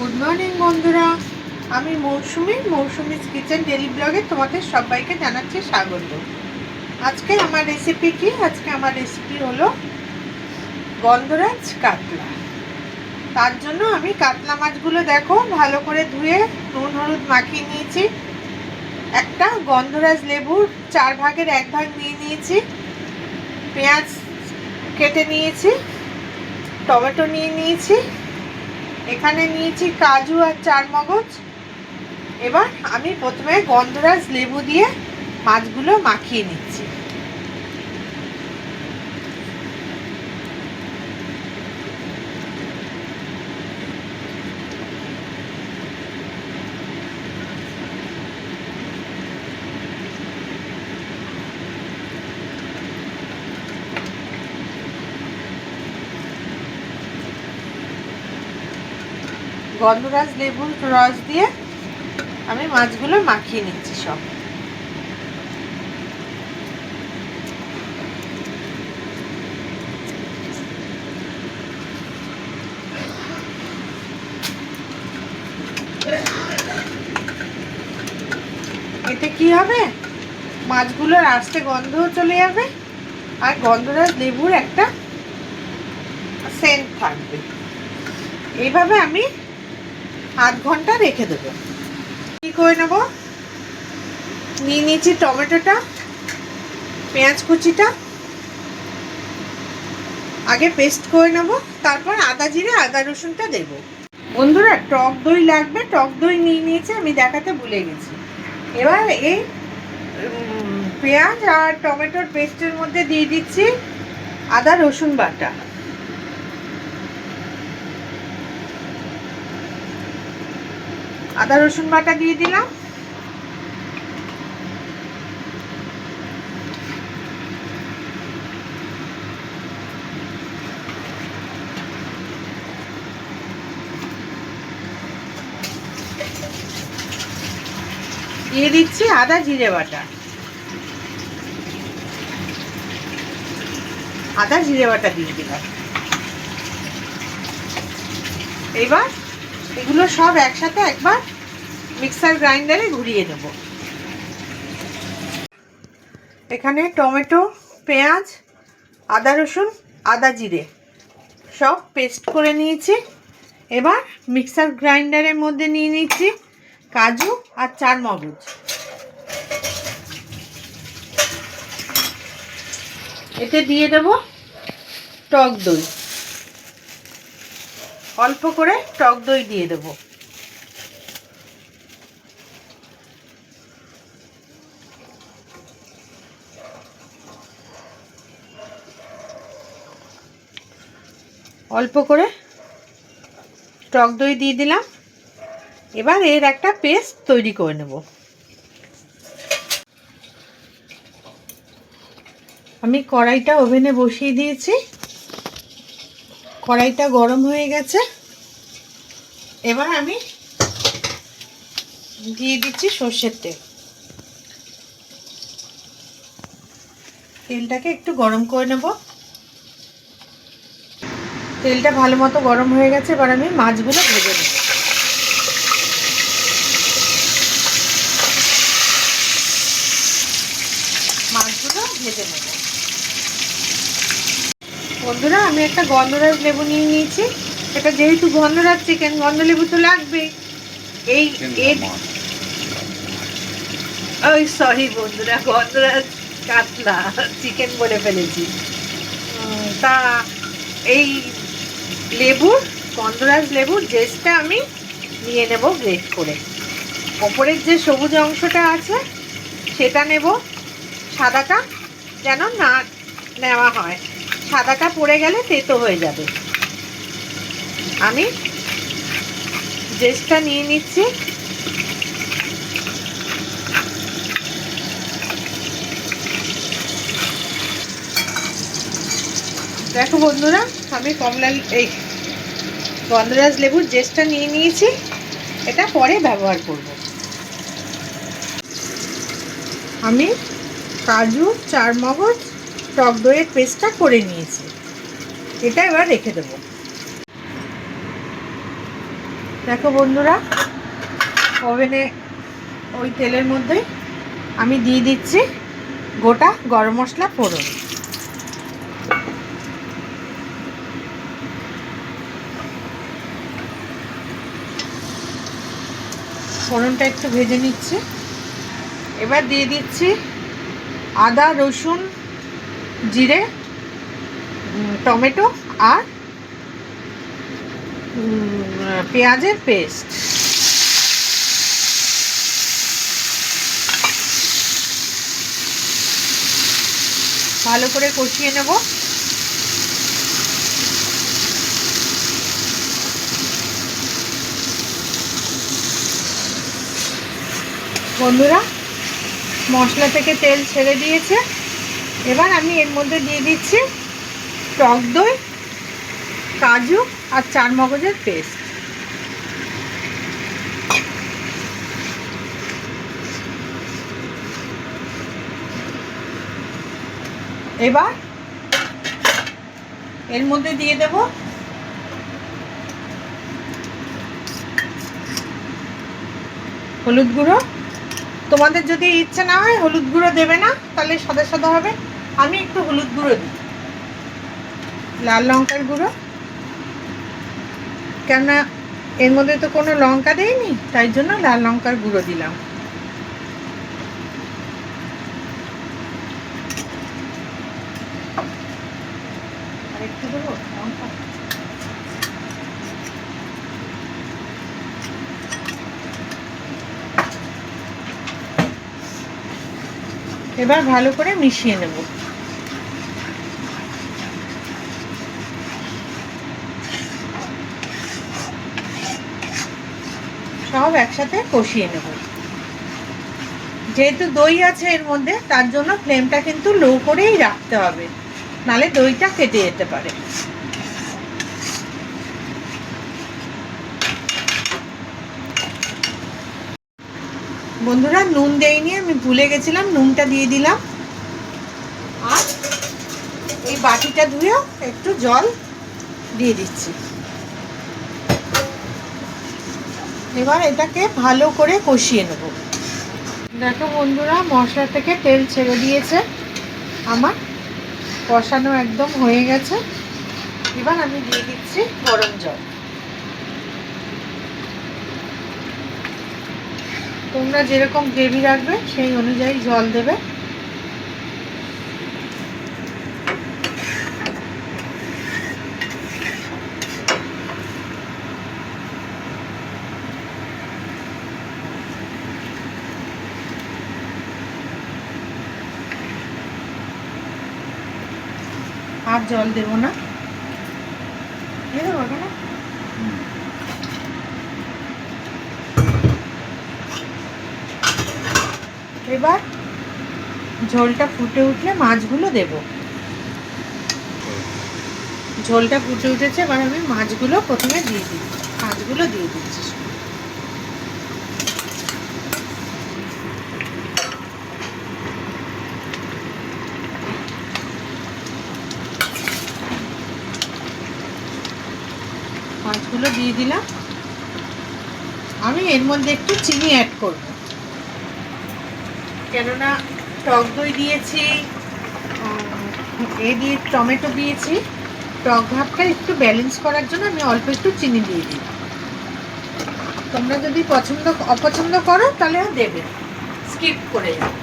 Good morning বন্ধুরা, আমি Mousumi's kitchen daily ব্লগে তোমাদের সবাইকে জানাচ্ছি স্বাগত। আজকে আমার রেসিপি কি? আজকে আমার রেসিপি হলো গন্ধরাজ কাতলা। তার জন্য আমি কাতলা মাছগুলো দেখো ভালো করে ধুয়ে নুন হলুদ মাখিয়ে নিয়েছি। একটা গন্ধরাজ লেবুর 4 ভাগের 1 ভাগ নিয়ে নিয়েছি। পেঁয়াজ কেটে নিয়েছি, টমেটো নিয়ে নিয়েছি, এখানে নিয়েছি কাজু আর চারমগজ। এবার আমি প্রথমে গন্ধরাজ লেবু দিয়ে মাছগুলো মাখিয়ে নিচ্ছি। গন্ধরাজ লেবুর রস দিয়ে আমি মাছগুলো মাখিয়ে নিচ্ছি সব। এতে কি হবে, মাছগুলোর আস্তে গন্ধও চলে যাবে আর গন্ধরাজ লেবুর একটা সেন্ট থাকবে। এইভাবে আমি আধ ঘন্টা রেখে দেবো। কি করে নেব, নিয়ে নিয়েছি টমেটোটা, পেঁয়াজ কুচিটা আগে পেস্ট করে নেব, তারপর আদা জিরে আদা রসুনটা দেব। বন্ধুরা, টক দই লাগবে, টক দই নিয়ে নিয়েছি, আমি দেখাতে ভুলে গেছি। এবার এই পেঁয়াজ আর টমেটোর পেস্টের মধ্যে দিয়ে দিচ্ছি আদা রসুন বাটা। আদা রসুন বাটা দিয়ে দিলাম। দিয়ে দিচ্ছি আদা জিরে বাটা। আদা জিরে বাটা দিয়ে দিলাম। এবার এগুলো সব একসাথে একবার মিক্সার গ্রাইন্ডারে ঘুরিয়ে নেব। এখানে টমেটো, পেঁয়াজ, আদা রসুন, আদা জিরে সব পেস্ট করে নিয়েছি। এবার মিক্সার গ্রাইন্ডারের মধ্যে নিয়ে নিচ্ছি কাজু আর চারমগজ। এতে দিয়ে দেব টক দই, অল্প করে টক দই দিয়ে দেব। অল্প করে টক দই দিয়ে দিলাম। এবার এর একটা পেস্ট তৈরি করে নেব। আমি কড়াইটা ওভেনে বসিয়ে দিয়েছি, কড়াইটা গরম হয়ে গেছে। এবার আমি দিয়ে দিচ্ছি সর্ষের তেল। তেলটাকে একটু গরম করে নেব। তেলটা ভালো মতো গরম হয়ে গেছে, এবার আমি মাছগুলো ভেজে নেব। মাছগুলো ভেজে নেব। বন্ধুরা, আমি একটা গন্ধরাজ লেবু নিয়ে নিয়েছি। এটা যেহেতু গন্ধরাজ চিকেন, গন্ধ লেবু তো লাগবেই। ওই সরি বন্ধুরা, গন্ধরাজ কাতলা চিকেন বলে ফেলেছি। তা এই লেবুর, গন্ধরাজ লেবুর জেসটা আমি নিয়ে নেব গ্রেট করে। ওপরের যে সবুজ অংশটা আছে সেটা নেব, সাদাটা যেন না নেওয়া হয়, সাদাটা পড়ে গেলে তেতো হয়ে যাবে। আমি জেসটা নিয়ে নিচ্ছি। দেখো বন্ধুরা, আমি এই গন্ধরাজ লেবুর জেসটা নিয়ে নিয়েছি, এটা পরে ব্যবহার করব। আমি কাজু, চারমগজ, টক দইয়ের পেস্টটা করে নিয়েছি, এটা এবার রেখে দেব। দেখো বন্ধুরা, ওভেনে ওই তেলের মধ্যেই আমি দিয়ে দিচ্ছি গোটা গরম মশলা ফোড়ন। ফোড়নটা একটু ভেজে নিচ্ছি। এবার দিয়ে দিচ্ছি আদা রসুন জিরে টমেটো আর পেঁয়াজের পেস্ট। ভালো করে কষিয়ে নেব। বন্ধুরা, মশলা থেকে তেল ছেড়ে দিয়েছে। এবার আমি এর মধ্যে দিয়ে দিচ্ছি টক দই, কাজু আর চারমগজের পেস্ট। এবার এর মধ্যে দিয়ে দেব হলুদ গুঁড়ো। তোমাদের যদি ইচ্ছে না হয় হলুদ গুঁড়ো দেবে না, তাহলে সাদা সাদা হবে। আমি একটু হলুদ গুঁড়ো দিই। লাল লঙ্কার গুঁড়ো, কেননা এর মধ্যে তো কোনো লঙ্কা দেয়নি, তাই জন্য লাল লঙ্কার গুঁড়ো দিলাম। একটু দেবো লঙ্কা। এবার ভালো করে মিশিয়ে নেব। সব একসাথে কষিয়ে নেব। যেহেতু দই আছে এর মধ্যে, তার জন্য ফ্লেমটা কিন্তু লো করেই রাখতে হবে, নালে দইটা কেটে যেতে পারে। বন্ধুরা, নুন দেইনি, আমি ভুলে গেছিলাম, নুনটা দিয়ে দিলাম। আর এই বাটিটা ধুয়েও একটু জল দিয়ে দিচ্ছি। এবার এটাকে ভালো করে কষিয়ে নেব। দেখো বন্ধুরা, মশলা থেকে তেল ছেড়ে দিয়েছে, আমার কষানো একদম হয়ে গেছে। এবার আমি দিয়ে দিচ্ছি গরম জল। তোমরা যেরকম গ্রেভি রাখবে সেই অনুযায়ী জল দেবে। আর জল দেব না, দিয়ে দেবো কেন। এবার ঝোলটা ফুটে উঠলে মাছগুলো দেব। ঝোলটা ফুটে উঠেছে, এবার আমি মাছগুলো প্রথমে দিয়ে দিই। মাছগুলো দিয়ে দিচ্ছি। মাছগুলো দিয়ে দিলাম। আমি এর মধ্যে একটু চিনি অ্যাড করব, কেননা টক দই দিয়েছি, দিয়ে টমেটো দিয়েছি। টক ভাবটা একটু ব্যালেন্স করার জন্য আমি অল্প একটু চিনি দিয়ে দিই। তোমরা যদি অপছন্দ করো তাহলে দেবে, স্কিপ করে যাবে।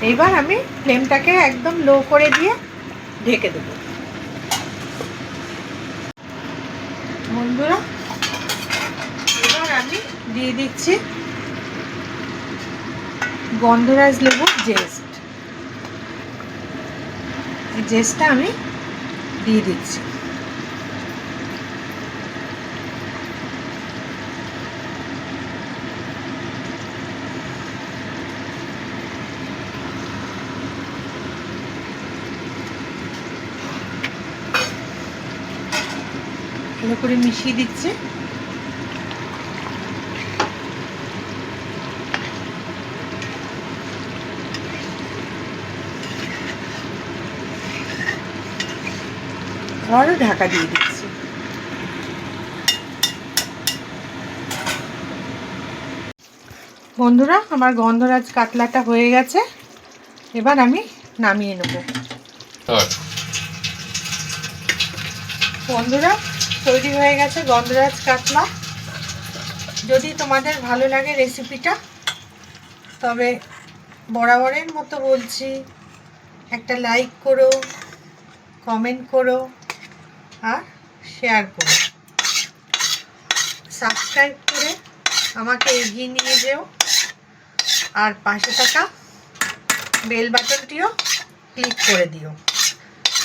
এইবার আমি ফ্লেমটাকে একদম লো করে দিয়ে ঢেকে দেবো। বন্ধুরা, এবার আমি দিয়ে দিচ্ছি গন্ধরাজ লেবুর জেস্ট। এই জেস্টটা আমি দিয়ে দিচ্ছি। ভালো করে মিশিয়ে দিচ্ছি। আবারও ঢাকা দিয়ে দিচ্ছি। বন্ধুরা, আমার গন্ধরাজ কাতলাটা হয়ে গেছে, এবার আমি নামিয়ে নেব। বন্ধুরা, তৈরি হয়ে গেছে গন্ধরাজ কাতলা। যদি তোমাদের ভালো লাগে রেসিপিটা, তবে বরাবরের মতো বলছি, একটা লাইক করো, কমেন্ট করো আর শেয়ার করো। সাবস্ক্রাইব করে আমাকে এগিয়ে নিয়ে যেও, আর পাশে থাকা বেল বাটনটিও ক্লিক করে দিও।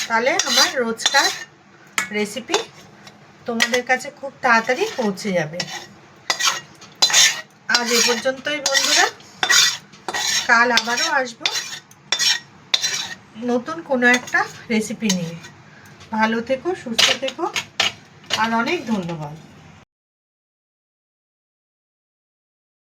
তাহলে আমার রোজকার রেসিপি তোমাদের কাছে খুব তাড়াতাড়ি পৌঁছে যাবে। আজ এ পর্যন্তই বন্ধুরা, কাল আবারও আসবো নতুন কোনো একটা রেসিপি নিয়ে। ভালো থেকো, সুস্থ থেকো, আর অনেক ধন্যবাদ।